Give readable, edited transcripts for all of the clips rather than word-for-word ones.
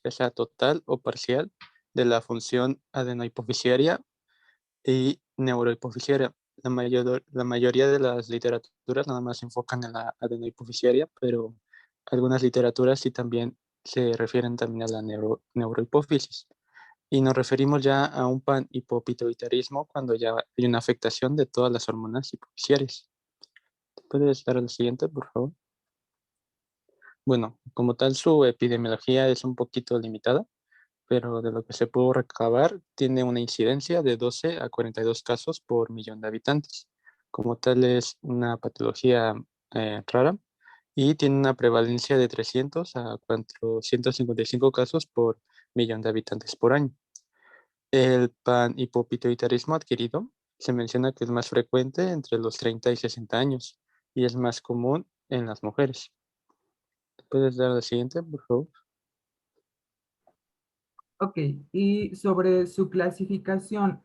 ya sea total o parcial, de la función adenohipoficiaria y neurohipoficiaria. La mayoría de las literaturas nada más se enfocan en la adenohipoficiaria, pero algunas literaturas sí también se refieren también a la neurohipófisis. Y nos referimos ya a un panhipopituitarismo cuando ya hay una afectación de todas las hormonas hipofisiarias. ¿Puedes dar el siguiente, por favor? Bueno, como tal, su epidemiología es un poquito limitada, pero de lo que se pudo recabar, tiene una incidencia de 12 a 42 casos por millón de habitantes. Como tal, es una patología rara y tiene una prevalencia de 300 a 455 casos por millón de habitantes por año. El panhipopituitarismo adquirido se menciona que es más frecuente entre los 30 y 60 años y es más común en las mujeres. ¿Puedes dar la siguiente, por favor? Ok, y sobre su clasificación,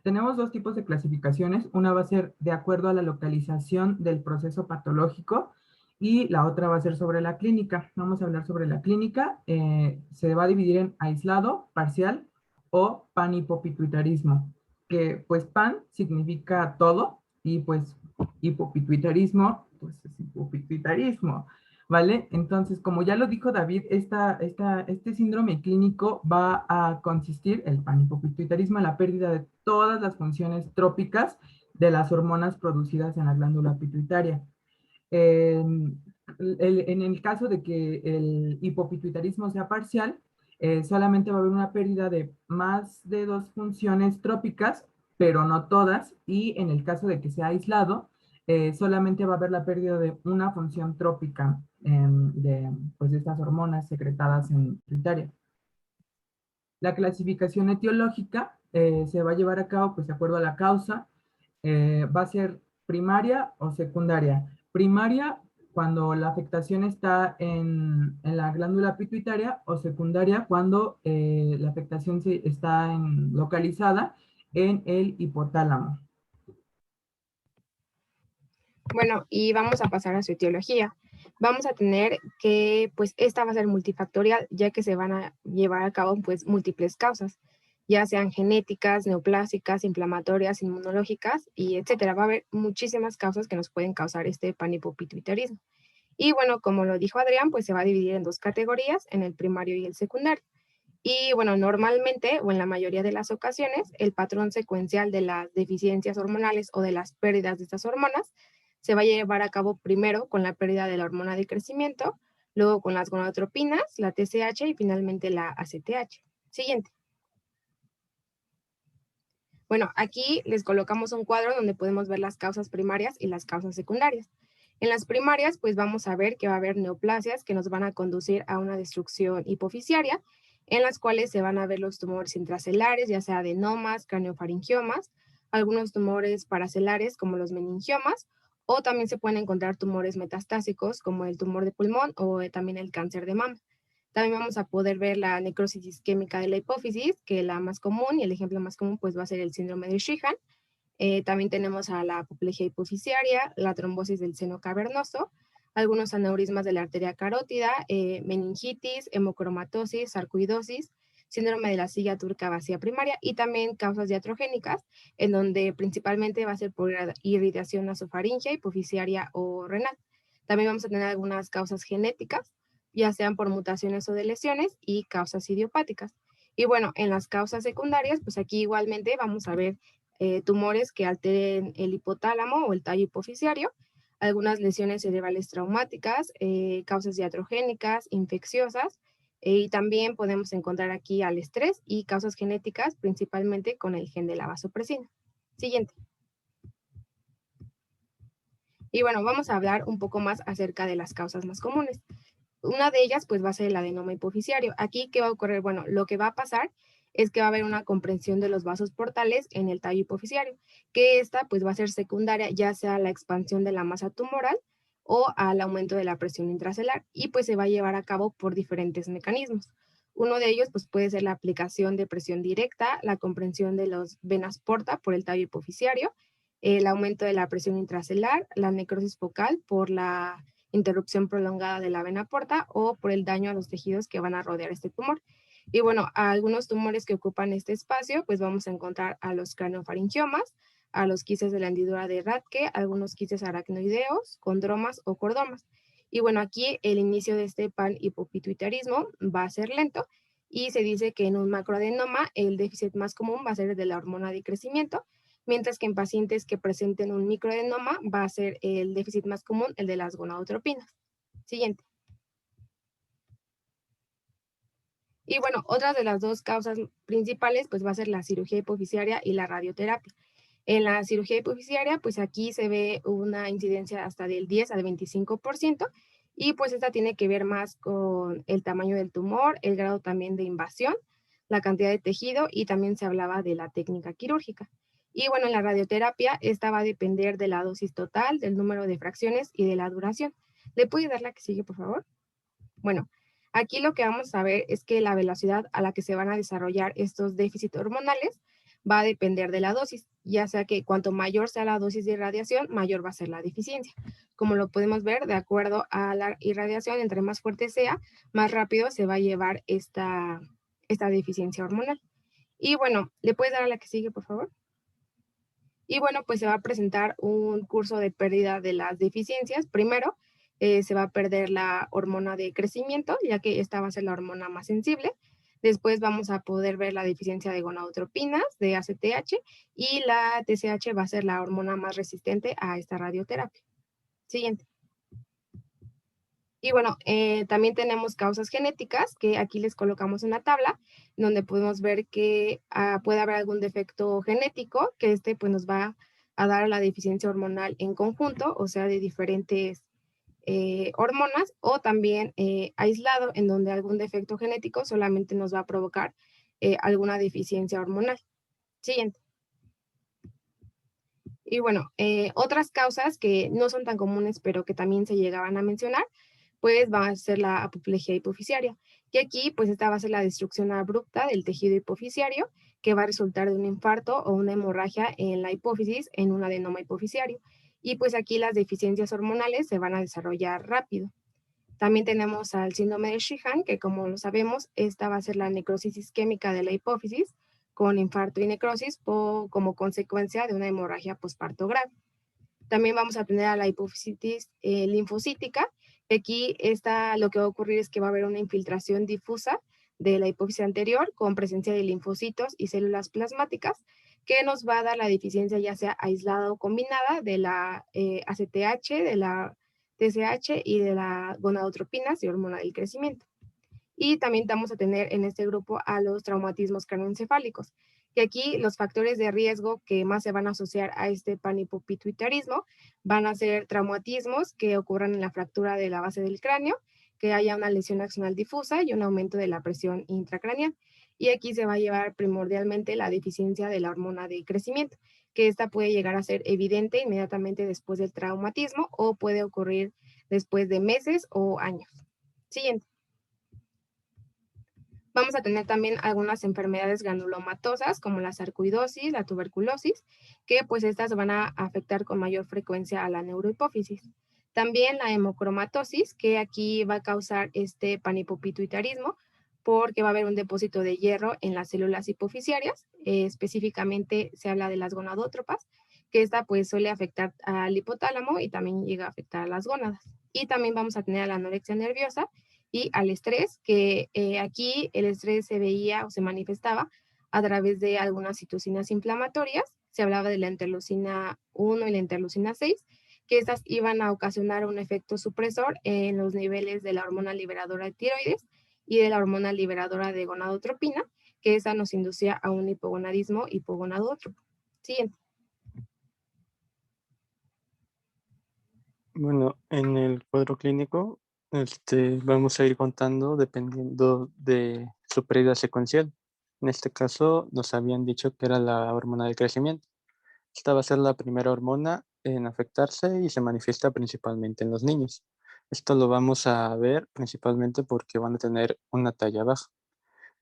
tenemos dos tipos de clasificaciones. Una va a ser de acuerdo a la localización del proceso patológico y la otra va a ser sobre la clínica. Vamos a hablar sobre la clínica. Se va a dividir en aislado, parcial o panhipopituitarismo, que pues pan significa todo y pues hipopituitarismo, pues es hipopituitarismo. ¿Vale? Entonces, como ya lo dijo David, este síndrome clínico va a consistir, el panhipopituitarismo, en la pérdida de todas las funciones trópicas de las hormonas producidas en la glándula pituitaria. En el caso de que el hipopituitarismo sea parcial, solamente va a haber una pérdida de más de dos funciones trópicas, pero no todas, y en el caso de que sea aislado, solamente va a haber la pérdida de una función trópica pues, de estas hormonas secretadas en pituitaria. La clasificación etiológica se va a llevar a cabo pues, de acuerdo a la causa, va a ser primaria o secundaria. Primaria cuando la afectación está en la glándula pituitaria o secundaria cuando la afectación está localizada en el hipotálamo. Bueno, y vamos a pasar a su etiología. Vamos a tener que, pues, esta va a ser multifactorial, ya que se van a llevar a cabo, pues, múltiples causas, ya sean genéticas, neoplásicas, inflamatorias, inmunológicas, y etcétera. Va a haber muchísimas causas que nos pueden causar este panhipopituitarismo. Y bueno, como lo dijo Adrián, pues se va a dividir en dos categorías, en el primario y el secundario. Y bueno, normalmente o en la mayoría de las ocasiones, el patrón secuencial de las deficiencias hormonales o de las pérdidas de estas hormonas se va a llevar a cabo primero con la pérdida de la hormona de crecimiento, luego con las gonadotropinas, la TSH y finalmente la ACTH. Siguiente. Bueno, aquí les colocamos un cuadro donde podemos ver las causas primarias y las causas secundarias. En las primarias, pues vamos a ver que va a haber neoplasias que nos van a conducir a una destrucción hipofisiaria, en las cuales se van a ver los tumores intracelares, ya sea adenomas, craniofaringiomas, algunos tumores paracelares como los meningiomas, o también se pueden encontrar tumores metastásicos como el tumor de pulmón o también el cáncer de mama. También vamos a poder ver la necrosis isquémica de la hipófisis, que la más común y el ejemplo más común pues va a ser el síndrome de Sheehan. También tenemos a la apoplejía hipofisiaria, la trombosis del seno cavernoso, algunos aneurismas de la arteria carótida, meningitis, hemocromatosis, sarcoidosis, síndrome de la silla turca vacía primaria y también causas iatrogénicas, en donde principalmente va a ser por irritación nasofaringea, hipofisiaria o renal. También vamos a tener algunas causas genéticas, ya sean por mutaciones o de lesiones y causas idiopáticas. Y bueno, en las causas secundarias, pues aquí igualmente vamos a ver tumores que alteren el hipotálamo o el tallo hipofisiario, algunas lesiones cerebrales traumáticas, causas iatrogénicas, infecciosas, y también podemos encontrar aquí al estrés y causas genéticas, principalmente con el gen de la vasopresina. Siguiente. Y bueno, vamos a hablar un poco más acerca de las causas más comunes. Una de ellas pues va a ser el adenoma hipofisiario. Aquí, ¿qué va a ocurrir? Bueno, lo que va a pasar es que va a haber una comprensión de los vasos portales en el tallo hipofisiario, que esta pues va a ser secundaria ya sea a la expansión de la masa tumoral o al aumento de la presión intracelular y pues se va a llevar a cabo por diferentes mecanismos. Uno de ellos pues puede ser la aplicación de presión directa, la comprensión de las venas porta por el tallo hipofisiario, el aumento de la presión intracelular, la necrosis focal por la interrupción prolongada de la vena porta o por el daño a los tejidos que van a rodear este tumor. Y bueno, a algunos tumores que ocupan este espacio, pues vamos a encontrar a los craniofaringiomas, a los quistes de la hendidura de Rathke, algunos quistes aracnoideos, condromas o cordomas. Y bueno, aquí el inicio de este panhipopituitarismo va a ser lento y se dice que en un macroadenoma el déficit más común va a ser el de la hormona de crecimiento, mientras que en pacientes que presenten un microadenoma va a ser el déficit más común el de las gonadotropinas. Siguiente. Y bueno, otra de las dos causas principales pues va a ser la cirugía hipoficiaria y la radioterapia. En la cirugía hipoficiaria, pues aquí se ve una incidencia hasta del 10 al 25%, y pues esta tiene que ver más con el tamaño del tumor, el grado también de invasión, la cantidad de tejido y también se hablaba de la técnica quirúrgica. Y bueno, en la radioterapia, esta va a depender de la dosis total, del número de fracciones y de la duración. ¿Le puede dar la que sigue, por favor? Bueno, aquí lo que vamos a ver es que la velocidad a la que se van a desarrollar estos déficits hormonales va a depender de la dosis, ya sea que cuanto mayor sea la dosis de irradiación, mayor va a ser la deficiencia. Como lo podemos ver, de acuerdo a la irradiación, entre más fuerte sea, más rápido se va a llevar esta deficiencia hormonal. Y bueno, ¿le puedes dar a la que sigue, por favor? Y bueno, pues se va a presentar un curso de pérdida de las deficiencias. Primero, se va a perder la hormona de crecimiento, ya que esta va a ser la hormona más sensible. Después vamos a poder ver la deficiencia de gonadotropinas, de ACTH, y la TSH va a ser la hormona más resistente a esta radioterapia. Siguiente. Y bueno, también tenemos causas genéticas, que aquí les colocamos una tabla, donde podemos ver que puede haber algún defecto genético, que pues nos va a dar la deficiencia hormonal en conjunto, o sea, de diferentes hormonas, o también aislado, en donde algún defecto genético solamente nos va a provocar alguna deficiencia hormonal. Siguiente. Y bueno, otras causas que no son tan comunes, pero que también se llegaban a mencionar, pues va a ser la apoplejía hipoficiaria. Y aquí, pues esta va a ser la destrucción abrupta del tejido hipoficiario, que va a resultar de un infarto o una hemorragia en la hipófisis, en un adenoma hipoficiario. Y pues aquí las deficiencias hormonales se van a desarrollar rápido. También tenemos al síndrome de Sheehan, que como lo sabemos, esta va a ser la necrosis isquémica de la hipófisis, con infarto y necrosis como consecuencia de una hemorragia posparto grave. También vamos a tener a la hipofisitis linfocítica. Aquí lo que va a ocurrir es que va a haber una infiltración difusa de la hipófisis anterior con presencia de linfocitos y células plasmáticas, que nos va a dar la deficiencia ya sea aislada o combinada de la ACTH, de la TSH y de la gonadotropinas y hormona del crecimiento. Y también vamos a tener en este grupo a los traumatismos craneoencefálicos, que aquí los factores de riesgo que más se van a asociar a este panhipopituitarismo van a ser traumatismos que ocurran en la fractura de la base del cráneo, que haya una lesión axonal difusa y un aumento de la presión intracraneal. Y aquí se va a llevar primordialmente la deficiencia de la hormona de crecimiento, que esta puede llegar a ser evidente inmediatamente después del traumatismo o puede ocurrir después de meses o años. Siguiente. Vamos a tener también algunas enfermedades granulomatosas como la sarcoidosis, la tuberculosis, que pues estas van a afectar con mayor frecuencia a la neurohipófisis. También la hemocromatosis, que aquí va a causar este panhipopituitarismo porque va a haber un depósito de hierro en las células hipofisiarias, específicamente se habla de las gonadótropas, que esta pues suele afectar al hipotálamo y también llega a afectar a las gónadas. Y también vamos a tener a la anorexia nerviosa, y al estrés, que aquí el estrés se veía o se manifestaba a través de algunas citocinas inflamatorias. Se hablaba de la interleucina 1 y la interleucina 6, que estas iban a ocasionar un efecto supresor en los niveles de la hormona liberadora de tiroides y de la hormona liberadora de gonadotropina, que esa nos inducía a un hipogonadismo hipogonadótropo. Siguiente. Bueno, en el cuadro clínico vamos a ir contando dependiendo de su pérdida secuencial. En este caso nos habían dicho que era la hormona del crecimiento. Esta va a ser la primera hormona en afectarse y se manifiesta principalmente en los niños. Esto lo vamos a ver principalmente porque van a tener una talla baja.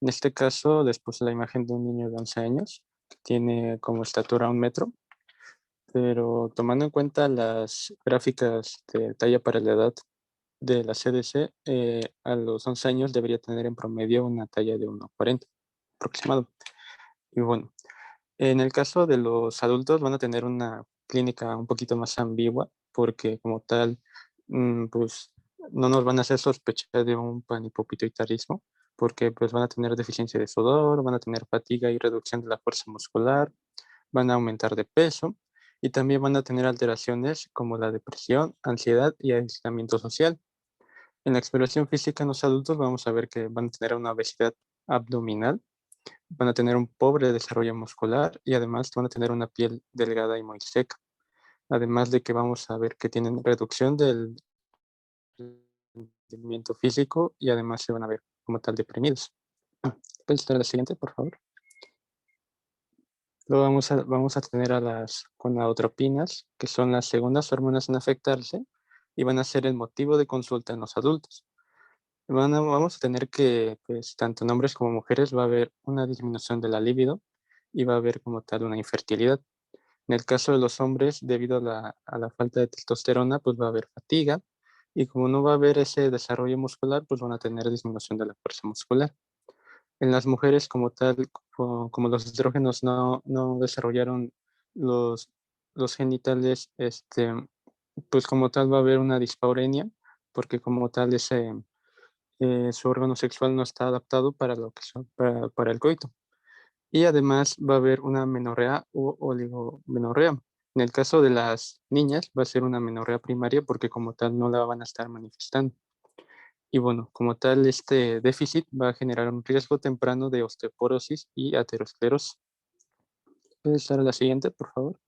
En este caso, después la imagen de un niño de 11 años que tiene como estatura 1 metro, pero tomando en cuenta las gráficas de talla para la edad de la CDC, a los 11 años debería tener en promedio una talla de 1,40 aproximado. Y bueno, en el caso de los adultos van a tener una clínica un poquito más ambigua porque como tal, pues no nos van a hacer sospechar de un panhipopituitarismo porque pues van a tener deficiencia de sudor, van a tener fatiga y reducción de la fuerza muscular, van a aumentar de peso y también van a tener alteraciones como la depresión, ansiedad y aislamiento social. En la exploración física en los adultos vamos a ver que van a tener una obesidad abdominal, van a tener un pobre desarrollo muscular y además van a tener una piel delgada y muy seca. Además de que vamos a ver que tienen reducción del rendimiento físico y además se van a ver como tal deprimidos. ¿Puedes estar la siguiente, por favor? Luego vamos a tener a las gonadotropinas, que son las segundas hormonas en afectarse y van a ser el motivo de consulta en los adultos. Vamos a tener que, pues, tanto en hombres como mujeres va a haber una disminución de la libido y va a haber como tal una infertilidad. En el caso de los hombres, debido a la falta de testosterona, pues va a haber fatiga y como no va a haber ese desarrollo muscular, pues van a tener disminución de la fuerza muscular. En las mujeres como tal, como los estrógenos no desarrollaron los, los genitales, pues como tal va a haber una dispaurenia, porque como tal su órgano sexual no está adaptado para, lo que para el coito. Y además va a haber una menorrea o oligomenorrea. En el caso de las niñas va a ser una menorrea primaria porque como tal no la van a estar manifestando. Y bueno, como tal, este déficit va a generar un riesgo temprano de osteoporosis y aterosclerosis. ¿Puedes dar a la siguiente, por favor?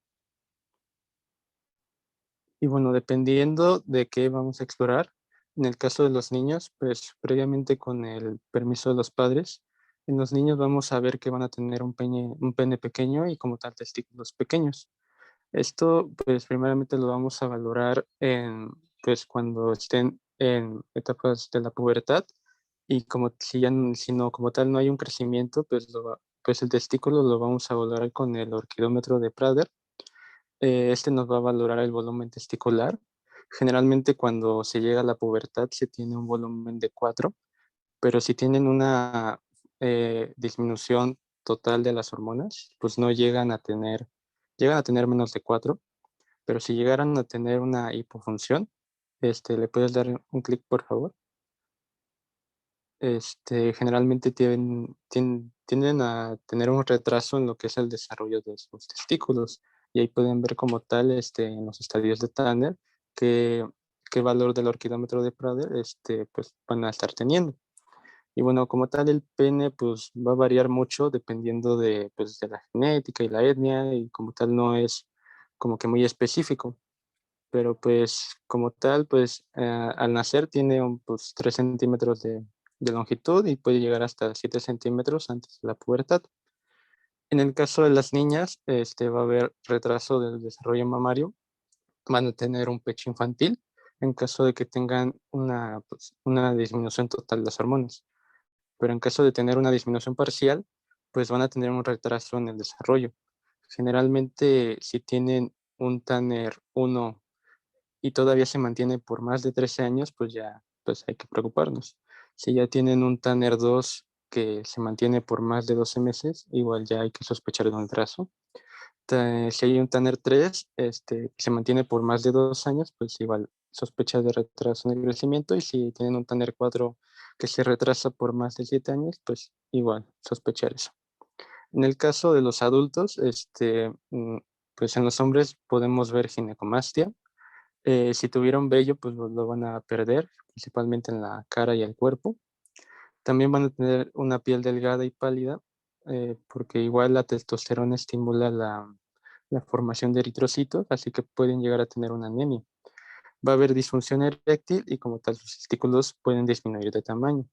Y bueno, dependiendo de qué vamos a explorar, en el caso de los niños, pues previamente con el permiso de los padres, en los niños vamos a ver que van a tener un pene pequeño y como tal testículos pequeños. Esto, pues primeramente lo vamos a valorar pues cuando estén en etapas de la pubertad y como si no, como tal no hay un crecimiento, pues, pues el testículo lo vamos a valorar con el orquidómetro de Prader. Este nos va a valorar el volumen testicular. Generalmente cuando se llega a la pubertad se tiene un volumen de 4, pero si tienen una disminución total de las hormonas, pues no llegan a tener menos de 4, pero si llegaran a tener una hipofunción, ¿le puedes dar un clic, por favor? Generalmente tienden a tener un retraso en lo que es el desarrollo de sus testículos. Y ahí pueden ver como tal, en los estadios de Tanner, qué, qué valor del orquidómetro de Prader, pues van a estar teniendo. Y bueno, como tal, el pene, pues va a variar mucho dependiendo pues, de la genética y la etnia, y como tal no es como que muy específico. Pero pues como tal, pues al nacer tiene pues 3 centímetros de longitud y puede llegar hasta 7 centímetros antes de la pubertad. En el caso de las niñas, va a haber retraso del desarrollo mamario, van a tener un pecho infantil en caso de que tengan pues, una disminución total de las hormonas. Pero en caso de tener una disminución parcial, pues van a tener un retraso en el desarrollo. Generalmente, si tienen un Tanner 1 y todavía se mantiene por más de 13 años, pues ya pues hay que preocuparnos. Si ya tienen un Tanner 2 que se mantiene por más de 12 meses, igual ya hay que sospechar de un retraso. Si hay un Tanner 3 que se mantiene por más de 2 años, pues igual sospecha de retraso en el crecimiento. Y si tienen un Tanner 4 que se retrasa por más de 7 años, pues igual sospechar eso. En el caso de los adultos, pues en los hombres podemos ver ginecomastia. Si tuvieron vello, pues lo van a perder, principalmente en la cara y el cuerpo. También van a tener una piel delgada y pálida, porque igual la testosterona estimula la formación de eritrocitos, así que pueden llegar a tener una anemia. Va a haber disfunción eréctil y como tal sus testículos pueden disminuir de tamaño.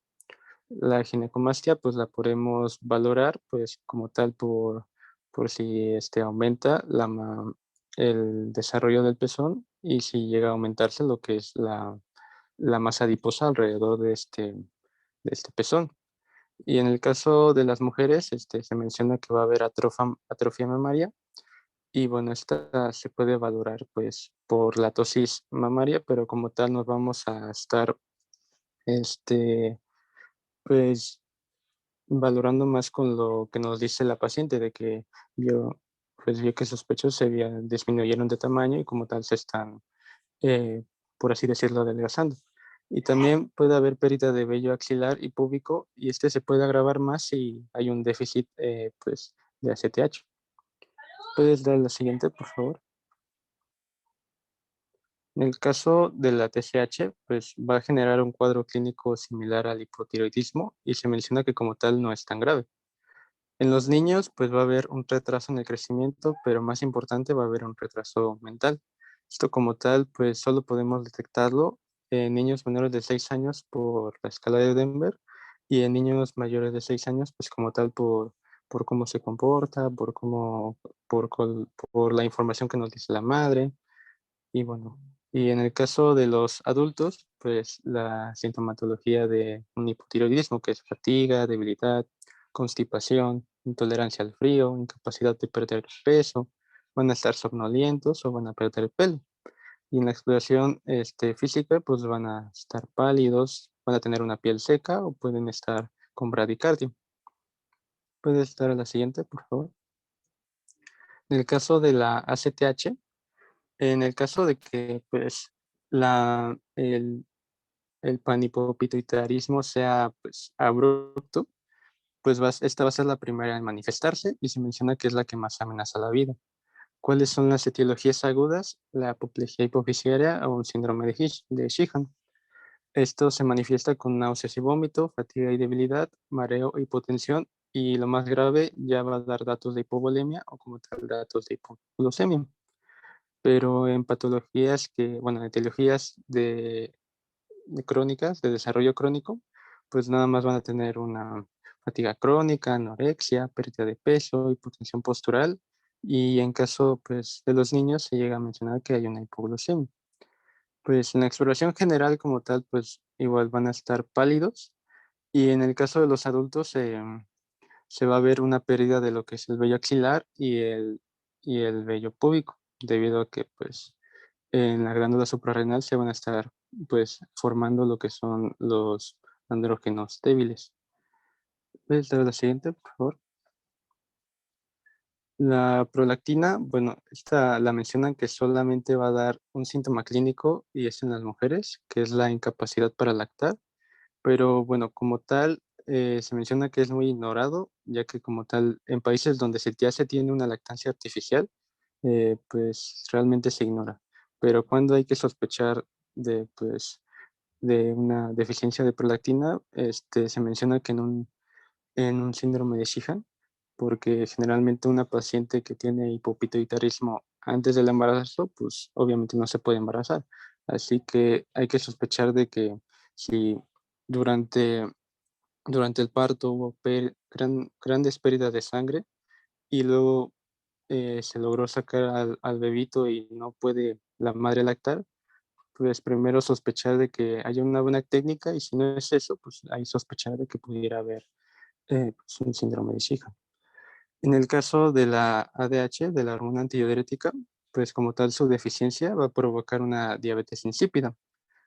La ginecomastia, pues la podemos valorar, pues como tal por si aumenta el desarrollo del pezón y si llega a aumentarse lo que es la masa adiposa alrededor de este pezón. Y en el caso de las mujeres, se menciona que va a haber atrofia mamaria y bueno, esta se puede valorar pues por la tosis mamaria, pero como tal nos vamos a estar este, pues valorando más con lo que nos dice la paciente de que vio, pues vio que sus pechos disminuyeron de tamaño y como tal se están, eh, por así decirlo, adelgazando. Y también puede haber pérdida de vello axilar y púbico y este se puede agravar más si hay un déficit pues, de ACTH. ¿Puedes dar la siguiente, por favor? En el caso de la TSH, pues va a generar un cuadro clínico similar al hipotiroidismo y se menciona que como tal no es tan grave. En los niños, pues va a haber un retraso en el crecimiento, pero más importante va a haber un retraso mental. Esto como tal, pues solo podemos detectarlo en niños menores de 6 años por la escala de Denver y en niños mayores de 6 años, pues como tal por cómo se comporta, por la información que nos dice la madre. Y bueno, y en el caso de los adultos, pues la sintomatología de un hipotiroidismo, que es fatiga, debilidad, constipación, intolerancia al frío, incapacidad de perder peso, van a estar somnolientos o van a perder pelo. Y en la exploración física, pues van a estar pálidos, van a tener una piel seca o pueden estar con bradicardia. ¿Puedes estar a la siguiente, por favor? En el caso de la ACTH, en el caso de que pues la, el panhipopituitarismo sea pues abrupto, pues esta va a ser la primera en manifestarse y se menciona que es la que más amenaza la vida. ¿Cuáles son las etiologías agudas? La apoplejía hipofisiaria o un síndrome de Sheehan. Esto se manifiesta con náuseas y vómito, fatiga y debilidad, mareo, hipotensión y lo más grave ya va a dar datos de hipovolemia o como tal datos de hipoglucemia. Pero en patologías bueno, en etiologías de crónicas, de desarrollo crónico, pues nada más van a tener una fatiga crónica, anorexia, pérdida de peso, hipotensión postural y en caso pues, de los niños se llega a mencionar que hay una hipoglucemia. Pues en la exploración general como tal, pues igual van a estar pálidos y en el caso de los adultos se va a ver una pérdida de lo que es el vello axilar y el vello púbico, debido a que pues en la glándula suprarrenal se van a estar pues formando lo que son los andrógenos débiles. ¿Puedes dar la siguiente, por favor? La prolactina, bueno, esta la mencionan que solamente va a dar un síntoma clínico y es en las mujeres, que es la incapacidad para lactar, pero bueno, como tal, se menciona que es muy ignorado, ya que como tal, en países donde ya se tiene una lactancia artificial, pues realmente se ignora. Pero cuando hay que sospechar de, pues, de una deficiencia de prolactina, se menciona que en un síndrome de Sheehan, porque generalmente una paciente que tiene hipopituitarismo antes del embarazo, pues obviamente no se puede embarazar. Así que hay que sospechar de que si durante, durante el parto hubo grandes pérdidas de sangre y luego se logró sacar al bebito y no puede la madre lactar, pues primero sospechar de que haya una buena técnica y si no es eso, pues hay sospechar de que pudiera haber pues, un síndrome de Sheehan. En el caso de la ADH, de la hormona antidiurética, pues como tal su deficiencia va a provocar una diabetes insípida,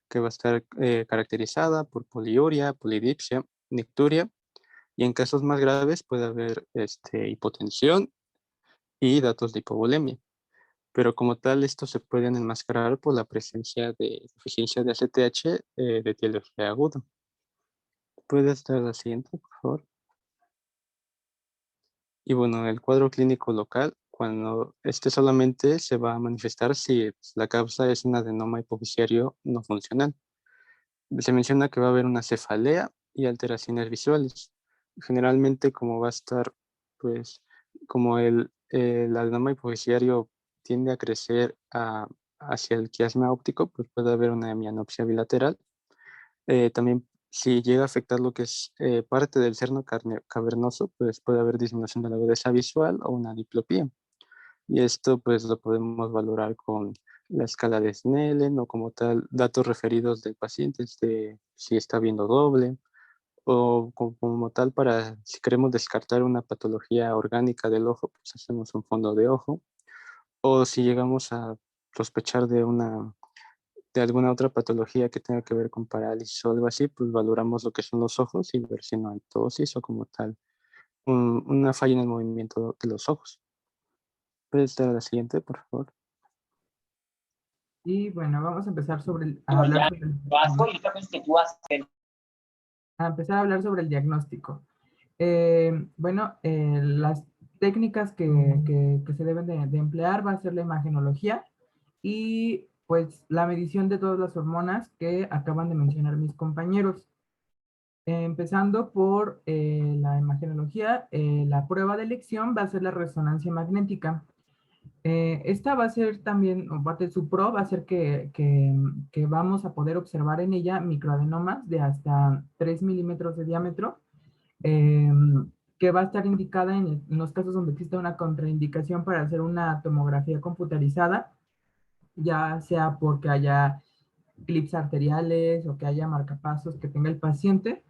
que va a estar caracterizada por poliuria, polidipsia, nicturia, y en casos más graves puede haber hipotensión y datos de hipovolemia. Pero como tal, estos se pueden enmascarar por la presencia de deficiencia de ACTH de etiología aguda. ¿Puedes dar la siguiente, por favor? Y bueno, el cuadro clínico local, cuando este solamente se va a manifestar si la causa es un adenoma hipofisiario no funcional. Se menciona que va a haber una cefalea y alteraciones visuales. Generalmente, como va a estar, pues, como el adenoma hipofisiario tiende a crecer hacia el quiasma óptico, pues puede haber una hemianopsia bilateral. También, si llega a afectar lo que es parte del cerno cavernoso, pues puede haber disminución de la agudeza visual o una diplopía. Y esto pues lo podemos valorar con la escala de Snellen o como tal datos referidos del paciente, si está viendo doble o como tal para si queremos descartar una patología orgánica del ojo, pues hacemos un fondo de ojo o si llegamos a sospechar de alguna otra patología que tenga que ver con parálisis o algo así, pues valoramos lo que son los ojos y ver si no hay ptosis o como tal una falla en el movimiento de los ojos. ¿Puedes dar la siguiente, por favor? Y bueno, vamos a empezar a hablar sobre el diagnóstico. Las técnicas que se deben de emplear va a ser la imagenología y pues la medición de todas las hormonas que acaban de mencionar mis compañeros. Empezando por la imagenología, la prueba de elección va a ser la resonancia magnética. Esta va a ser también, o parte de su pro, va a ser que vamos a poder observar en ella microadenomas de hasta 3 milímetros de diámetro, que va a estar indicada en los casos donde existe una contraindicación para hacer una tomografía computarizada, ya sea porque haya clips arteriales o que haya marcapasos que tenga el paciente.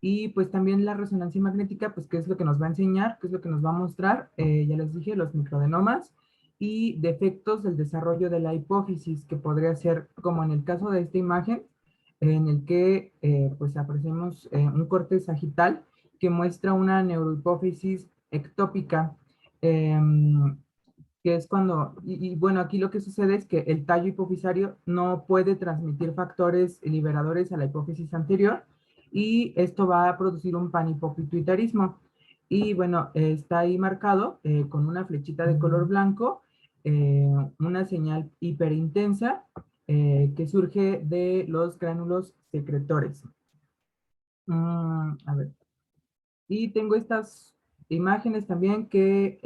Y pues también la resonancia magnética, pues qué es lo que nos va a enseñar, qué es lo que nos va a mostrar, ya les dije, los microadenomas y defectos del desarrollo de la hipófisis, que podría ser como en el caso de esta imagen, en el que pues apreciamos un corte sagital que muestra una neurohipófisis ectópica, que es cuando, bueno, aquí lo que sucede es que el tallo hipofisario no puede transmitir factores liberadores a la hipófisis anterior y esto va a producir un panhipopituitarismo. Y bueno, está ahí marcado con una flechita de color blanco, una señal hiperintensa que surge de los gránulos secretores. A ver. Y tengo estas imágenes también que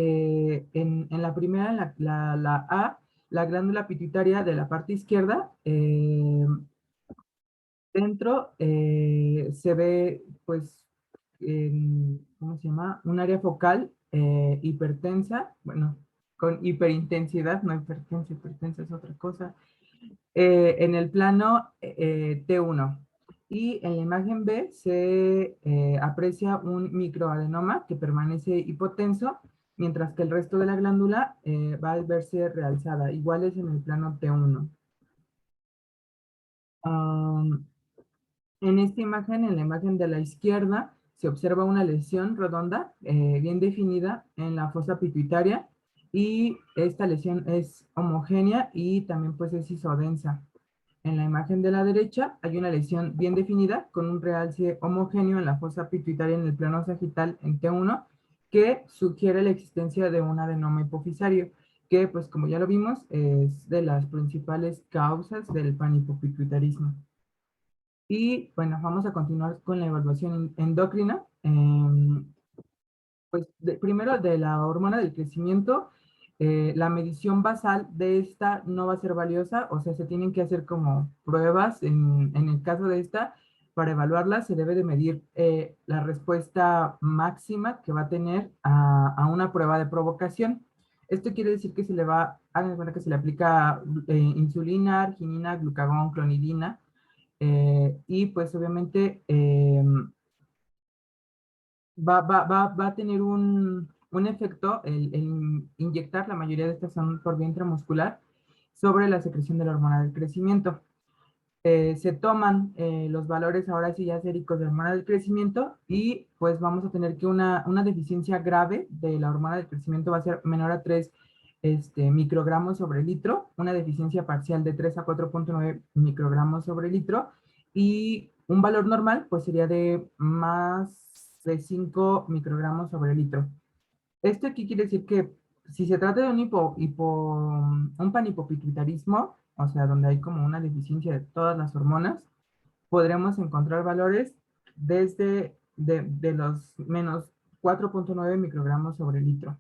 en la primera, la A, la glándula pituitaria de la parte izquierda, dentro se ve, pues, ¿cómo se llama? Un área focal hipertensa, bueno, con hiperintensidad, no hipertensa, hipertensa es otra cosa, en el plano T1. Y en la imagen B se aprecia un microadenoma que permanece hipotenso, mientras que el resto de la glándula va a verse realzada. Igual es en el plano T1. En esta imagen, en la imagen de la izquierda, se observa una lesión redonda, bien definida en la fosa pituitaria, y esta lesión es homogénea y también pues es isodensa. En la imagen de la derecha hay una lesión bien definida con un realce homogéneo en la fosa pituitaria en el plano sagital en T1 que sugiere la existencia de un adenoma hipofisario que, pues como ya lo vimos, es de las principales causas del panhipopituitarismo. Y bueno, vamos a continuar con la evaluación endocrina. Pues primero de la hormona del crecimiento, la medición basal de esta no va a ser valiosa, o sea, se tienen que hacer como pruebas en el caso de esta, para evaluarla se debe de medir la respuesta máxima que va a tener a una prueba de provocación. Esto quiere decir que se le va, hagan cuenta que se le aplica insulina, arginina, glucagón, clonidina, y pues obviamente va a tener un efecto el inyectar, la mayoría de estas son por vía intramuscular, sobre la secreción de la hormona del crecimiento. Se toman los valores ahora sí ya séricos de la hormona del crecimiento y pues vamos a tener que una deficiencia grave de la hormona del crecimiento va a ser menor a 3 microgramos sobre litro, una deficiencia parcial de 3 a 4.9 microgramos sobre litro y un valor normal pues sería de más de 5 microgramos sobre litro. Esto aquí quiere decir que si se trata de un panhipopituitarismo, o sea, donde hay como una deficiencia de todas las hormonas, podremos encontrar valores desde de los menos 4.9 microgramos sobre litro.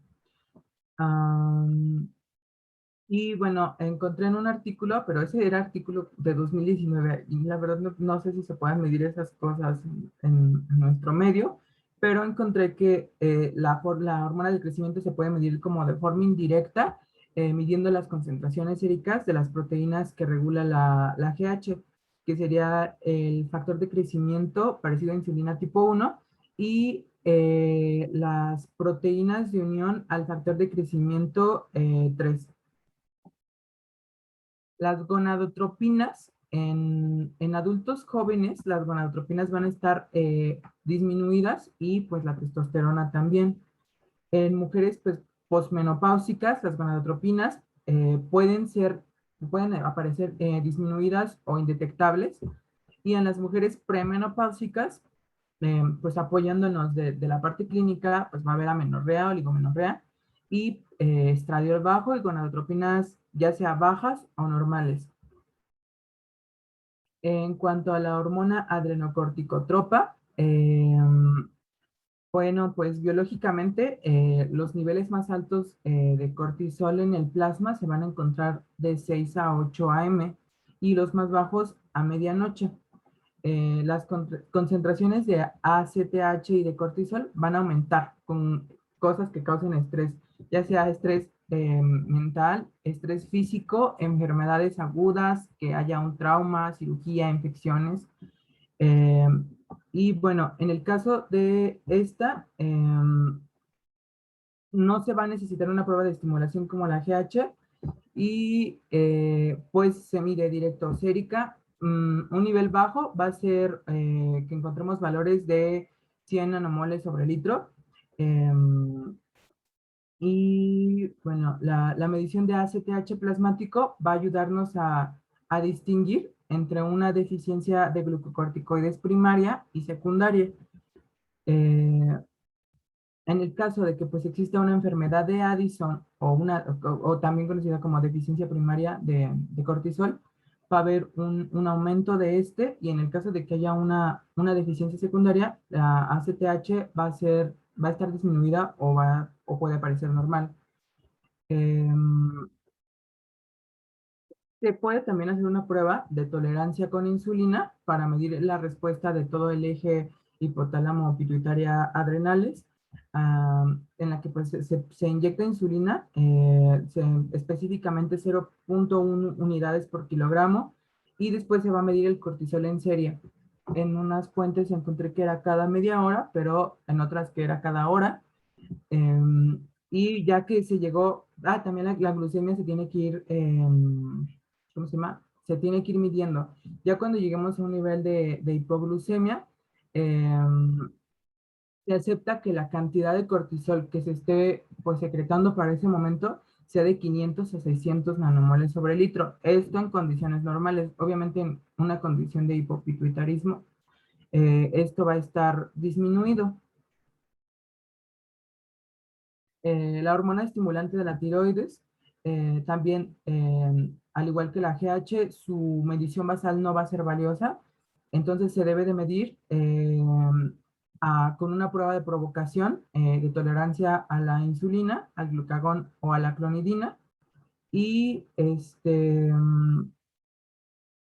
Y bueno, encontré en un artículo, pero ese era artículo de 2019, y la verdad no sé si se pueden medir esas cosas en nuestro medio, pero encontré que la hormona del crecimiento se puede medir como de forma indirecta, midiendo las concentraciones séricas de las proteínas que regula la GH, que sería el factor de crecimiento parecido a insulina tipo 1, y las proteínas de unión al factor de crecimiento 3. Las gonadotropinas, en adultos jóvenes, las gonadotropinas van a estar disminuidas y pues la testosterona también. En mujeres pues, posmenopáusicas, las gonadotropinas pueden aparecer disminuidas o indetectables. Y en las mujeres premenopáusicas, pues apoyándonos de la parte clínica, pues va a haber amenorrea, oligomenorrea y estradiol bajo y gonadotropinas ya sea bajas o normales. En cuanto a la hormona adrenocorticotropa, bueno, pues biológicamente los niveles más altos de cortisol en el plasma se van a encontrar de 6 a 8 AM y los más bajos a medianoche. Las concentraciones de ACTH y de cortisol van a aumentar con cosas que causen estrés, ya sea estrés mental, estrés físico, enfermedades agudas, que haya un trauma, cirugía, infecciones. Y bueno, en el caso de esta, no se va a necesitar una prueba de estimulación como la GH y pues se mide directo sérica. Un nivel bajo va a ser que encontremos valores de 100 nanomoles sobre litro. Y bueno, la medición de ACTH plasmático va a ayudarnos a distinguir entre una deficiencia de glucocorticoides primaria y secundaria. En el caso de que pues exista una enfermedad de Addison o también conocida como deficiencia primaria de cortisol, va a haber un aumento de este, y en el caso de que haya una deficiencia secundaria, la ACTH va a estar disminuida o puede aparecer normal. Se puede también hacer una prueba de tolerancia con insulina para medir la respuesta de todo el eje hipotálamo pituitaria adrenales, en la que pues, se inyecta insulina, específicamente 0.1 unidades por kilogramo, y después se va a medir el cortisol en serie. En unas fuentes encontré que era cada media hora, pero en otras que era cada hora. Y ya que se llegó, también la glucemia se tiene que ir, ¿cómo se llama? Se tiene que ir midiendo. Ya cuando lleguemos a un nivel de hipoglucemia, se acepta que la cantidad de cortisol que se esté pues, secretando para ese momento sea de 500 a 600 nanomoles sobre litro. Esto en condiciones normales. Obviamente en una condición de hipopituitarismo, esto va a estar disminuido. La hormona estimulante de la tiroides, también, al igual que la GH, su medición basal no va a ser valiosa, entonces se debe de medir con una prueba de provocación de tolerancia a la insulina, al glucagón o a la clonidina, y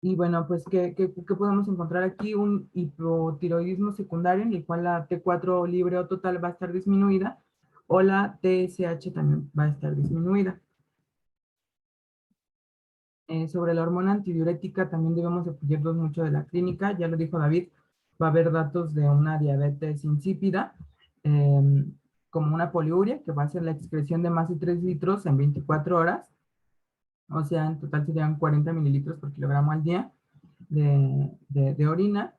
y bueno, pues, ¿qué podemos encontrar aquí? Un hipotiroidismo secundario en el cual la T4 libre o total va a estar disminuida, o la TSH también va a estar disminuida. Sobre la hormona antidiurética también debemos apoyarnos mucho de la clínica, ya lo dijo David, va a haber datos de una diabetes insípida, como una poliuria, que va a ser la excreción de más de 3 litros en 24 horas, o sea, en total serían 40 mililitros por kilogramo al día de orina.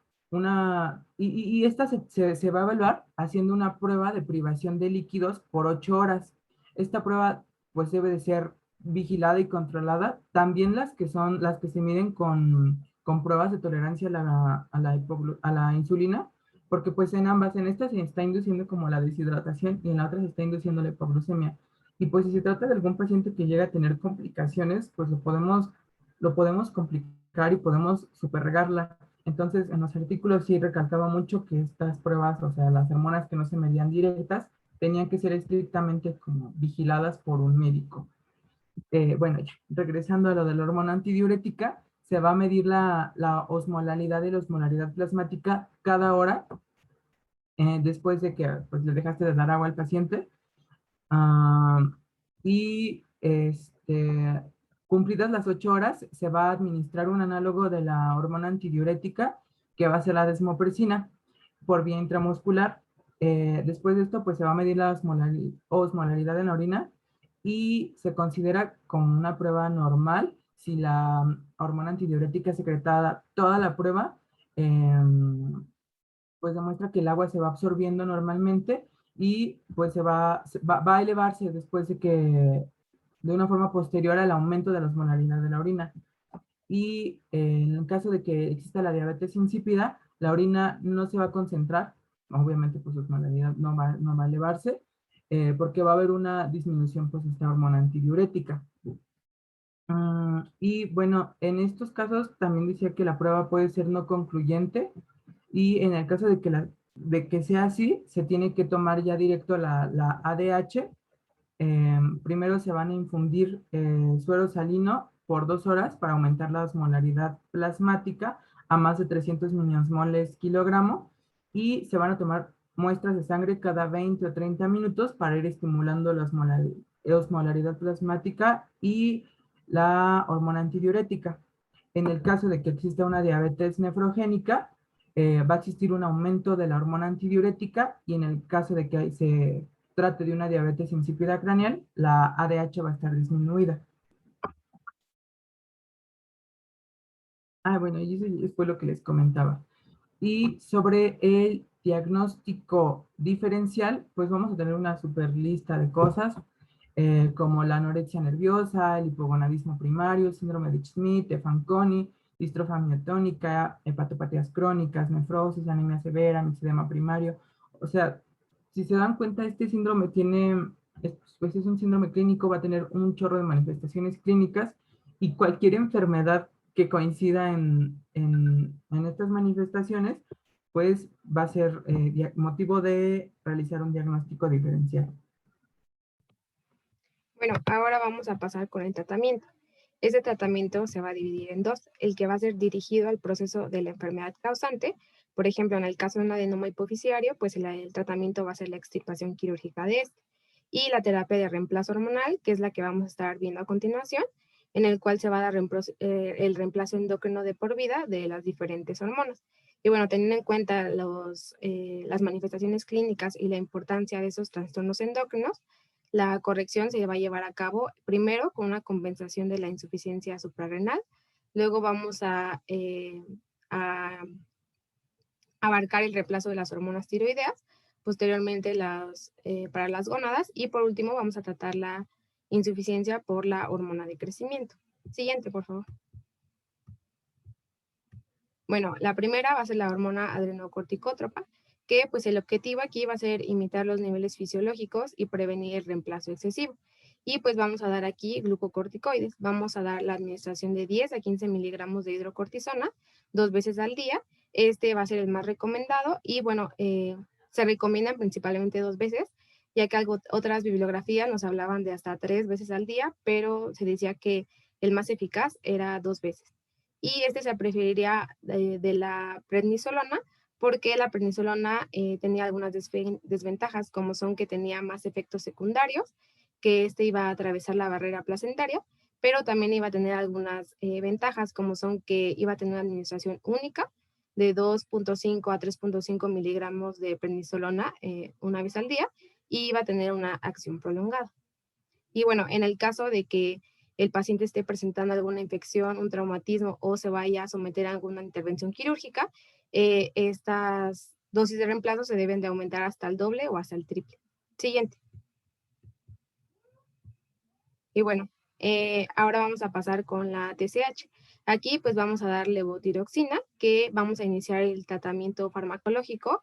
Y esta se va a evaluar haciendo una prueba de privación de líquidos por 8 horas. Esta prueba pues debe de ser vigilada y controlada. También las que se miden con pruebas de tolerancia a la insulina, porque pues en ambas, en esta se está induciendo como la deshidratación y en la otra se está induciendo la hipoglucemia. Y pues si se trata de algún paciente que llega a tener complicaciones, pues lo podemos complicar y podemos superregarla. Entonces, en los artículos sí recalcaba mucho que estas pruebas, o sea, las hormonas que no se medían directas, tenían que ser estrictamente como vigiladas por un médico. Bueno, regresando a lo de la hormona antidiurética, se va a medir la osmolalidad y la osmolaridad plasmática cada hora, después de que pues, le dejaste de dar agua al paciente. Y cumplidas las 8 horas, se va a administrar un análogo de la hormona antidiurética, que va a ser la desmopresina, por vía intramuscular. Después de esto, pues se va a medir la osmolaridad en la orina y se considera como una prueba normal si la hormona antidiurética es secretada toda la prueba, pues demuestra que el agua se va absorbiendo normalmente y pues va a elevarse después de que, de una forma posterior al aumento de la osmolaridad de la orina. Y en el caso de que exista la diabetes insípida, la orina no se va a concentrar, obviamente pues su osmolaridad no va a elevarse, porque va a haber una disminución pues de esta hormona antidiurética. Y bueno, en estos casos también decía que la prueba puede ser no concluyente y en el caso de que sea así, se tiene que tomar ya directo la ADH. Primero se van a infundir suero salino por 2 horas para aumentar la osmolaridad plasmática a más de 300 miliosmoles kilogramo y se van a tomar muestras de sangre cada 20 o 30 minutos para ir estimulando la osmolaridad plasmática y la hormona antidiurética. En el caso de que exista una diabetes nefrogénica, va a existir un aumento de la hormona antidiurética y en el caso de que se trate de una diabetes insípida craneal, la ADH va a estar disminuida. Bueno, y eso fue lo que les comentaba. Y sobre el diagnóstico diferencial, pues vamos a tener una super lista de cosas, como la anorexia nerviosa, el hipogonadismo primario, el síndrome de Schmidt, de Fanconi, distrofia miotónica, hepatopatías crónicas, nefrosis, anemia severa, mixedema primario. O sea, si se dan cuenta, este síndrome pues es un síndrome clínico, va a tener un chorro de manifestaciones clínicas y cualquier enfermedad que coincida en estas manifestaciones, pues va a ser motivo de realizar un diagnóstico diferencial. Bueno, ahora vamos a pasar con el tratamiento. Este tratamiento se va a dividir en dos, el que va a ser dirigido al proceso de la enfermedad causante. Por ejemplo, en el caso de un adenoma hipofisiario, pues el tratamiento va a ser la extirpación quirúrgica de este. Y la terapia de reemplazo hormonal, que es la que vamos a estar viendo a continuación, en el cual se va a dar el reemplazo endocrino de por vida de las diferentes hormonas. Y bueno, teniendo en cuenta las manifestaciones clínicas y la importancia de esos trastornos endocrinos, la corrección se va a llevar a cabo primero con una compensación de la insuficiencia suprarrenal, luego vamos a abarcar el reemplazo de las hormonas tiroideas, posteriormente para las gónadas y por último vamos a tratar la insuficiencia por la hormona de crecimiento. Siguiente, por favor. Bueno, la primera va a ser la hormona adrenocorticótropa, que pues el objetivo aquí va a ser imitar los niveles fisiológicos y prevenir el reemplazo excesivo. Y pues vamos a dar aquí glucocorticoides. Vamos a dar la administración de 10 a 15 miligramos de hidrocortisona 2 veces al día. Este va a ser el más recomendado y bueno, se recomiendan principalmente 2 veces, ya que otras bibliografías nos hablaban de hasta 3 veces al día, pero se decía que el más eficaz era 2 veces. Y este se preferiría de la prednisolona porque la prednisolona tenía algunas desventajas, como son que tenía más efectos secundarios, que este iba a atravesar la barrera placentaria, pero también iba a tener algunas ventajas, como son que iba a tener una administración única de 2.5 a 3.5 miligramos de prednisolona una vez al día y iba a tener una acción prolongada. Y bueno, en el caso de que el paciente esté presentando alguna infección, un traumatismo o se vaya a someter a alguna intervención quirúrgica, estas dosis de reemplazo se deben de aumentar hasta el doble o hasta el triple. Siguiente. Y bueno, ahora vamos a pasar con la TSH. Aquí pues vamos a dar levotiroxina, que vamos a iniciar el tratamiento farmacológico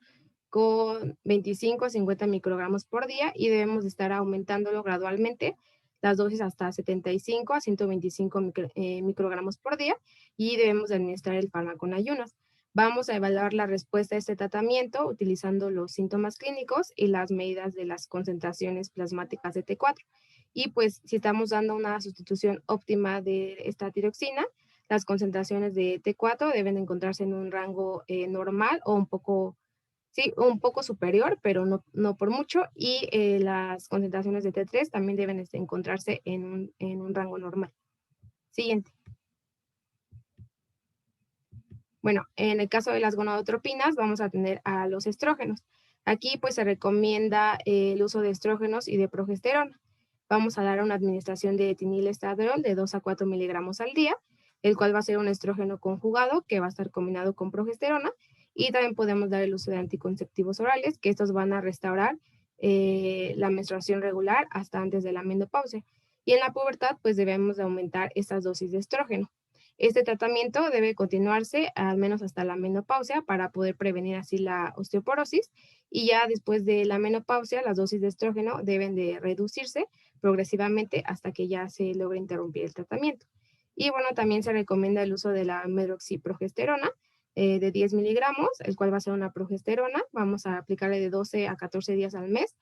con 25 a 50 microgramos por día y debemos de estar aumentándolo gradualmente las dosis hasta 75 a 125 microgramos por día y debemos de administrar el fármaco en ayunas. Vamos a evaluar la respuesta a este tratamiento utilizando los síntomas clínicos y las medidas de las concentraciones plasmáticas de T4. Y pues si estamos dando una sustitución óptima de esta tiroxina, las concentraciones de T4 deben encontrarse en un rango normal o un poco superior, pero no por mucho. Y las concentraciones de T3 también deben encontrarse en un rango normal. Siguiente. Bueno, en el caso de las gonadotropinas vamos a tener a los estrógenos. Aquí pues se recomienda el uso de estrógenos y de progesterona. vamos a dar una administración de etilestadrol de 2 a 4 miligramos al día, el cual va a ser un estrógeno conjugado que va a estar combinado con progesterona, y también podemos dar el uso de anticonceptivos orales, que estos van a restaurar la menstruación regular hasta antes de la menopausia. Y en la pubertad, pues debemos de aumentar estas dosis de estrógeno. Este tratamiento debe continuarse al menos hasta la menopausia para poder prevenir así la osteoporosis, y ya después de la menopausia las dosis de estrógeno deben de reducirse progresivamente hasta que ya se logre interrumpir el tratamiento. Y bueno, también se recomienda el uso de la medroxiprogesterona de 10 miligramos, el cual va a ser una progesterona. Vamos a aplicarle de 12 a 14 días al mes,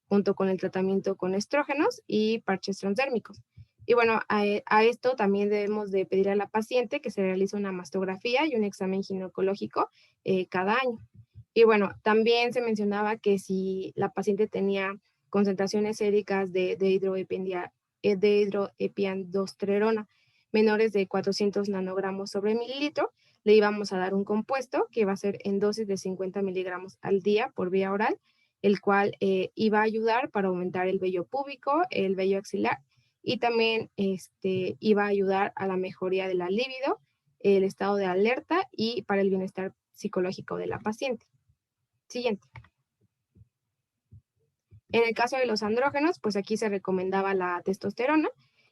junto con el tratamiento con estrógenos y parches transdérmicos. Y bueno, a esto también debemos de pedir a la paciente que se realice una mastografía y un examen ginecológico cada año. Y bueno, también se mencionaba que si la paciente tenía concentraciones séricas de hidroepiandrosterona menores de 400 nanogramos sobre mililitro, le íbamos a dar un compuesto que va a ser en dosis de 50 miligramos al día por vía oral, el cual iba a ayudar para aumentar el vello púbico, el vello axilar, y también iba a ayudar a la mejoría de la libido, el estado de alerta y para el bienestar psicológico de la paciente. Siguiente. En el caso de los andrógenos, pues aquí se recomendaba la testosterona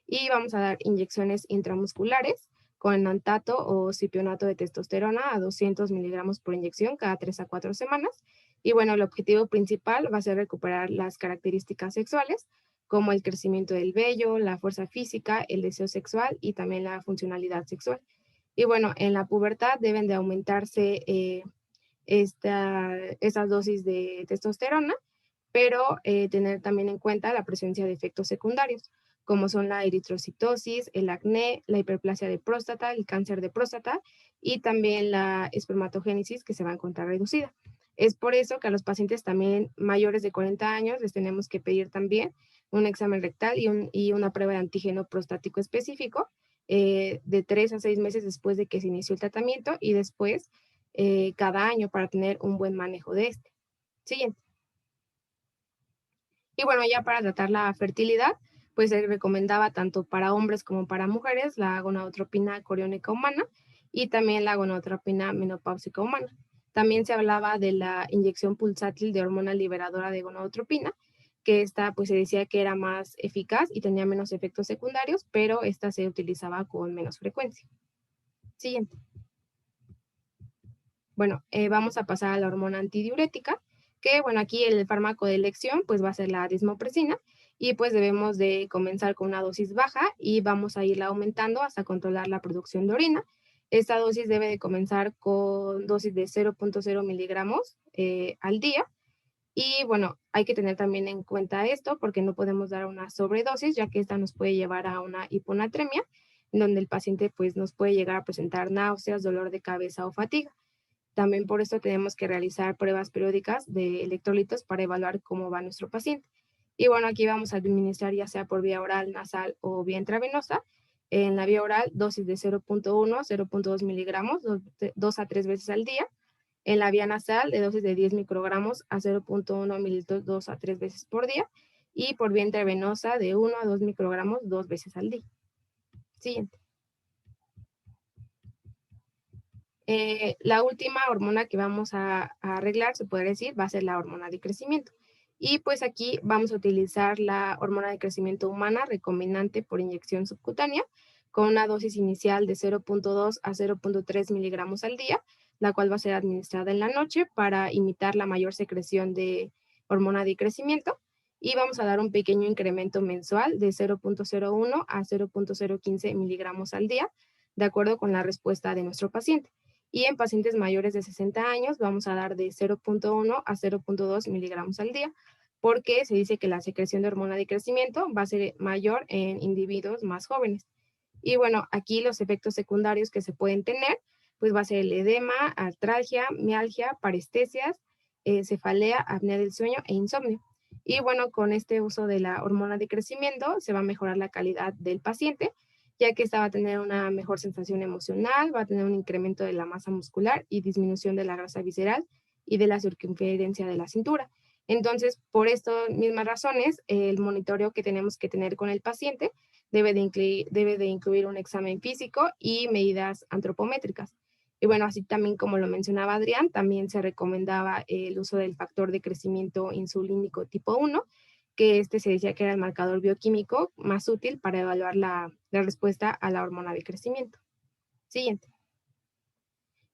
y vamos a dar inyecciones intramusculares con nantato o cipionato de testosterona a 200 miligramos por inyección cada 3 a 4 semanas. Y bueno, el objetivo principal va a ser recuperar las características sexuales, como el crecimiento del vello, la fuerza física, el deseo sexual y también la funcionalidad sexual. Y bueno, en la pubertad deben de aumentarse esas dosis de testosterona, pero tener también en cuenta la presencia de efectos secundarios, como son la eritrocitosis, el acné, la hiperplasia de próstata, el cáncer de próstata y también la espermatogénesis, que se va a encontrar reducida. Es por eso que a los pacientes también mayores de 40 años les tenemos que pedir también un examen rectal y una prueba de antígeno prostático específico de 3 a 6 meses después de que se inició el tratamiento y después cada año para tener un buen manejo de este. Siguiente. Y bueno, ya para tratar la fertilidad, pues se recomendaba tanto para hombres como para mujeres la gonadotropina coriónica humana y también la gonadotropina menopáusica humana. También se hablaba de la inyección pulsátil de hormona liberadora de gonadotropina, que esta pues se decía que era más eficaz y tenía menos efectos secundarios, pero esta se utilizaba con menos frecuencia. Siguiente. Bueno, vamos a pasar a la hormona antidiurética, que bueno, aquí el fármaco de elección pues va a ser la desmopresina y pues debemos de comenzar con una dosis baja y vamos a irla aumentando hasta controlar la producción de orina. Esta dosis debe de comenzar con dosis de 0.0 miligramos al día. Y bueno, hay que tener también en cuenta esto porque no podemos dar una sobredosis, ya que esta nos puede llevar a una hiponatremia, donde el paciente pues nos puede llegar a presentar náuseas, dolor de cabeza o fatiga. También por esto tenemos que realizar pruebas periódicas de electrolitos para evaluar cómo va nuestro paciente. Y bueno, aquí vamos a administrar ya sea por vía oral, nasal o vía intravenosa. En la vía oral, dosis de 0.1, 0.2 miligramos, 2 a 3 veces al día. En la vía nasal, de dosis de 10 microgramos a 0.1 mililitros 2 a 3 veces por día. Y por vía intravenosa, de 1 a 2 microgramos 2 veces al día. Siguiente. La última hormona que vamos a arreglar, se puede decir, va a ser la hormona de crecimiento. Y pues aquí vamos a utilizar la hormona de crecimiento humana recombinante por inyección subcutánea con una dosis inicial de 0.2 a 0.3 miligramos al día, la cual va a ser administrada en la noche para imitar la mayor secreción de hormona de crecimiento. Y vamos a dar un pequeño incremento mensual de 0.01 a 0.015 miligramos al día, de acuerdo con la respuesta de nuestro paciente. Y en pacientes mayores de 60 años vamos a dar de 0.1 a 0.2 miligramos al día, porque se dice que la secreción de hormona de crecimiento va a ser mayor en individuos más jóvenes. Y bueno, aquí los efectos secundarios que se pueden tener, pues va a ser el edema, artralgia, mialgia, parestesias, cefalea, apnea del sueño e insomnio. Y bueno, con este uso de la hormona de crecimiento se va a mejorar la calidad del paciente, ya que esta va a tener una mejor sensación emocional, va a tener un incremento de la masa muscular y disminución de la grasa visceral y de la circunferencia de la cintura. Entonces, por estas mismas razones, el monitoreo que tenemos que tener con el paciente debe de incluir un examen físico y medidas antropométricas. Y bueno, así también como lo mencionaba Adrián, también se recomendaba el uso del factor de crecimiento insulínico tipo 1, que este se decía que era el marcador bioquímico más útil para evaluar la respuesta a la hormona de crecimiento. Siguiente.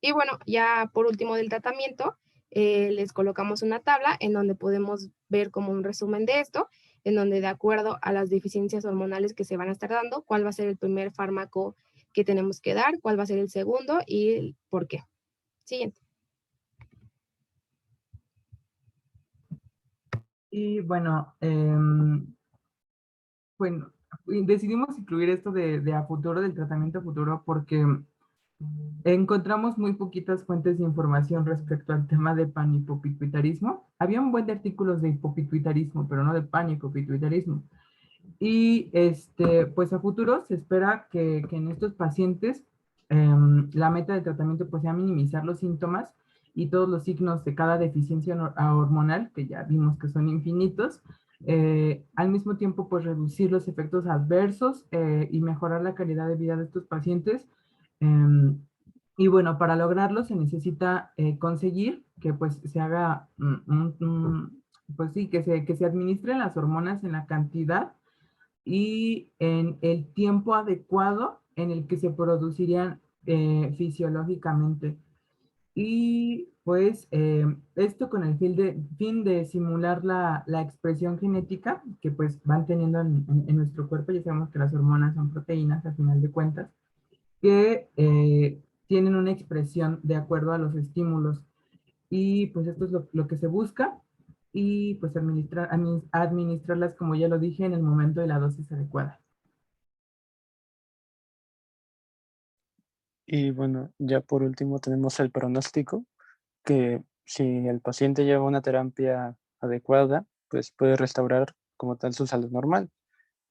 Y bueno, ya por último del tratamiento, les colocamos una tabla en donde podemos ver como un resumen de esto, en donde de acuerdo a las deficiencias hormonales que se van a estar dando, cuál va a ser el primer fármaco que tenemos que dar, cuál va a ser el segundo y por qué. Siguiente. Y bueno, bueno, decidimos incluir esto de a futuro, del tratamiento a futuro, porque encontramos muy poquitas fuentes de información respecto al tema de panhipopituitarismo. Había un buen de artículos de hipopituitarismo, pero no de panhipopituitarismo. Y pues a futuro se espera que en estos pacientes la meta de tratamiento pues sea minimizar los síntomas y todos los signos de cada deficiencia hormonal, que ya vimos que son infinitos, al mismo tiempo pues reducir los efectos adversos y mejorar la calidad de vida de estos pacientes. Y bueno, para lograrlo se necesita conseguir que pues se haga, pues sí, que se administren las hormonas en la cantidad y en el tiempo adecuado en el que se producirían fisiológicamente. Y pues esto con el fin de simular la expresión genética que pues van teniendo en nuestro cuerpo. Ya sabemos que las hormonas son proteínas al final de cuentas, que tienen una expresión de acuerdo a los estímulos. Y pues esto es lo que se busca y pues administrarlas, como ya lo dije, en el momento de la dosis adecuada. Y bueno, ya por último tenemos el pronóstico, que si el paciente lleva una terapia adecuada, pues puede restaurar como tal su salud normal.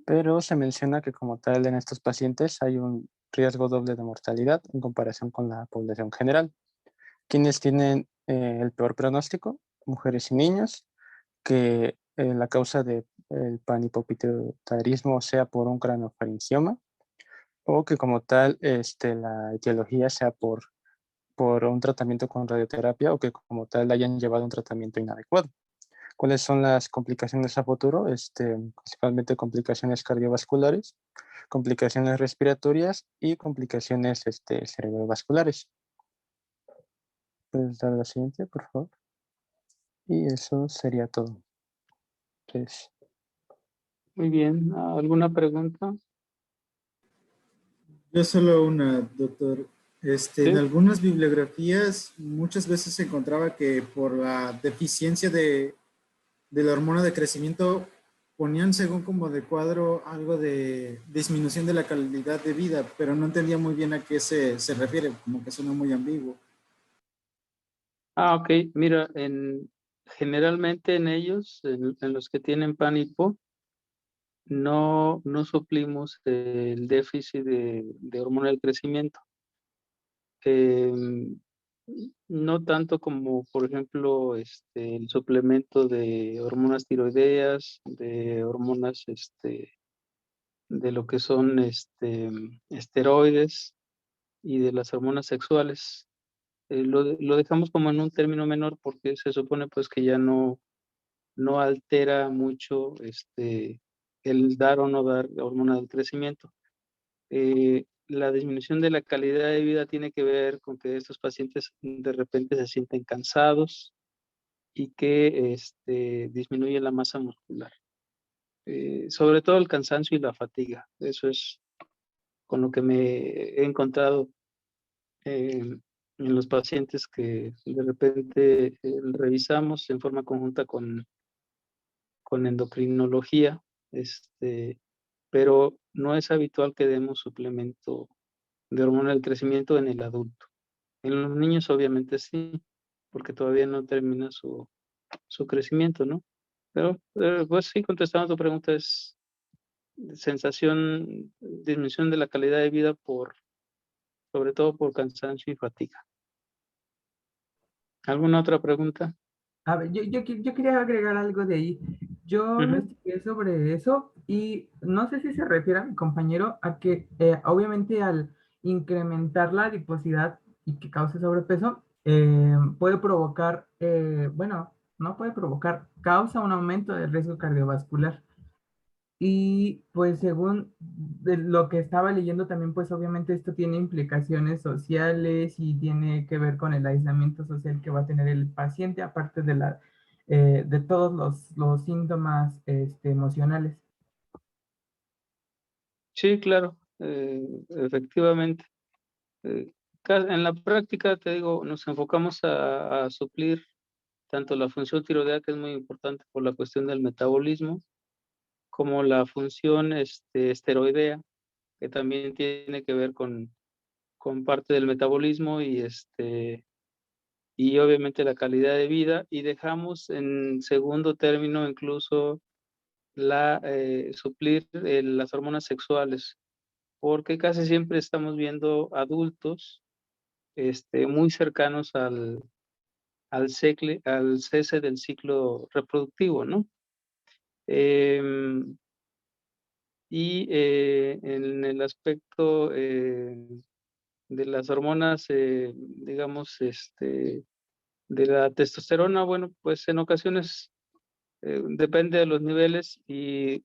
Pero se menciona que como tal en estos pacientes hay un riesgo doble de mortalidad en comparación con la población general. ¿Quienes tienen el peor pronóstico? Mujeres y niños, que la causa del panhipopituitarismo sea por un craniofaringioma o que como tal la etiología sea por un tratamiento con radioterapia o que como tal hayan llevado un tratamiento inadecuado. ¿Cuáles son las complicaciones a futuro? Principalmente complicaciones cardiovasculares, complicaciones respiratorias y complicaciones cerebrovasculares. ¿Puedes dar la siguiente, por favor? Y eso sería todo. Entonces, Muy bien. ¿Alguna pregunta? Yo solo una, doctor. En Sí. algunas bibliografías muchas veces se encontraba que por la deficiencia de la hormona de crecimiento ponían según como de cuadro algo de disminución de la calidad de vida, pero no entendía muy bien a qué se refiere, como que suena muy ambiguo. Ok. Mira, generalmente en ellos, en los que tienen pánico, no suplimos el déficit de hormona del crecimiento. No tanto como, por ejemplo, el suplemento de hormonas tiroideas, de hormonas, de lo que son esteroides y de las hormonas sexuales. Lo dejamos como en un término menor porque se supone pues que ya no altera mucho el dar o no dar hormona del crecimiento. La disminución de la calidad de vida tiene que ver con que estos pacientes de repente se sienten cansados y que disminuye la masa muscular. Sobre todo el cansancio y la fatiga. Eso es con lo que me he encontrado en los pacientes que de repente revisamos en forma conjunta con endocrinología, pero no es habitual que demos suplemento de hormona del crecimiento en el adulto. En los niños obviamente sí, porque todavía no termina su crecimiento, ¿no? Pero pues sí, contestando a tu pregunta, es sensación, disminución de la calidad de vida sobre todo por cansancio y fatiga. ¿Alguna otra pregunta? A ver, yo quería agregar algo de ahí. Yo investigué sobre eso y no sé si se refiere a mi compañero a que obviamente al incrementar la adiposidad y que cause sobrepeso, puede provocar, bueno, no puede provocar, causa un aumento del riesgo cardiovascular. Y pues según de lo que estaba leyendo también, pues obviamente esto tiene implicaciones sociales y tiene que ver con el aislamiento social que va a tener el paciente, aparte de de todos los síntomas emocionales. Sí, claro, efectivamente. En la práctica, te digo, nos enfocamos a suplir tanto la función tiroidea, que es muy importante por la cuestión del metabolismo, como la función esteroidea, que también tiene que ver con parte del metabolismo y obviamente la calidad de vida, y dejamos en segundo término incluso suplir las hormonas sexuales, porque casi siempre estamos viendo adultos muy cercanos al cese del ciclo reproductivo, ¿no? Em, en el aspecto de las hormonas, digamos, de la testosterona, bueno, pues en ocasiones depende de los niveles y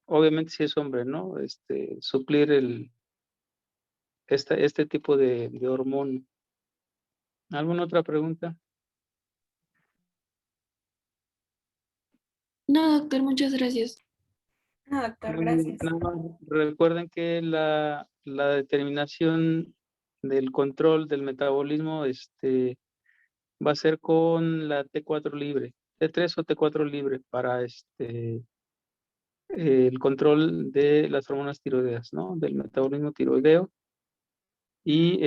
obviamente si es hombre, ¿no? Suplir este tipo de hormona. ¿Alguna otra pregunta? No, doctor, muchas gracias. No, doctor, Muy bien. gracias. Nada más recuerden que la determinación del control del metabolismo va a ser con la T4 libre, T3 o T4 libre para el control de las hormonas tiroideas, ¿no? Del metabolismo tiroideo y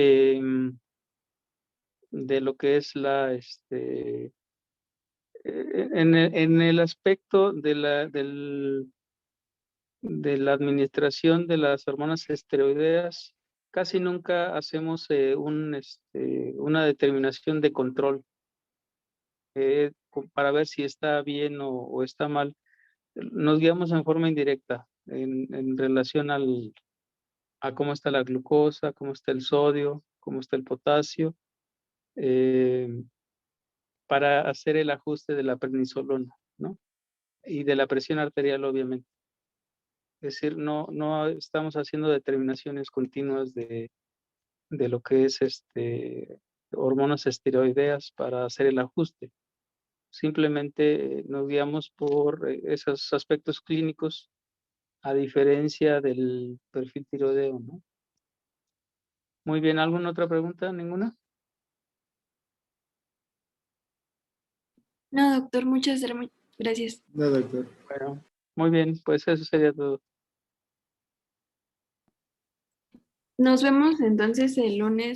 de lo que es en el aspecto de la administración de las hormonas esteroideas, casi nunca hacemos una determinación de control para ver si está bien o está mal. Nos guiamos en forma indirecta en relación a cómo está la glucosa, cómo está el sodio, cómo está el potasio, eh, para hacer el ajuste de la prednisolona, ¿no? Y de la presión arterial, obviamente. Es decir, no estamos haciendo determinaciones continuas de lo que es hormonas esteroideas para hacer el ajuste. Simplemente nos guiamos por esos aspectos clínicos a diferencia del perfil tiroideo, ¿no? Muy bien, ¿alguna otra pregunta? ¿Ninguna? No, doctor, muchas gracias. No, doctor. Bueno, muy bien, pues eso sería todo. Nos vemos entonces el lunes.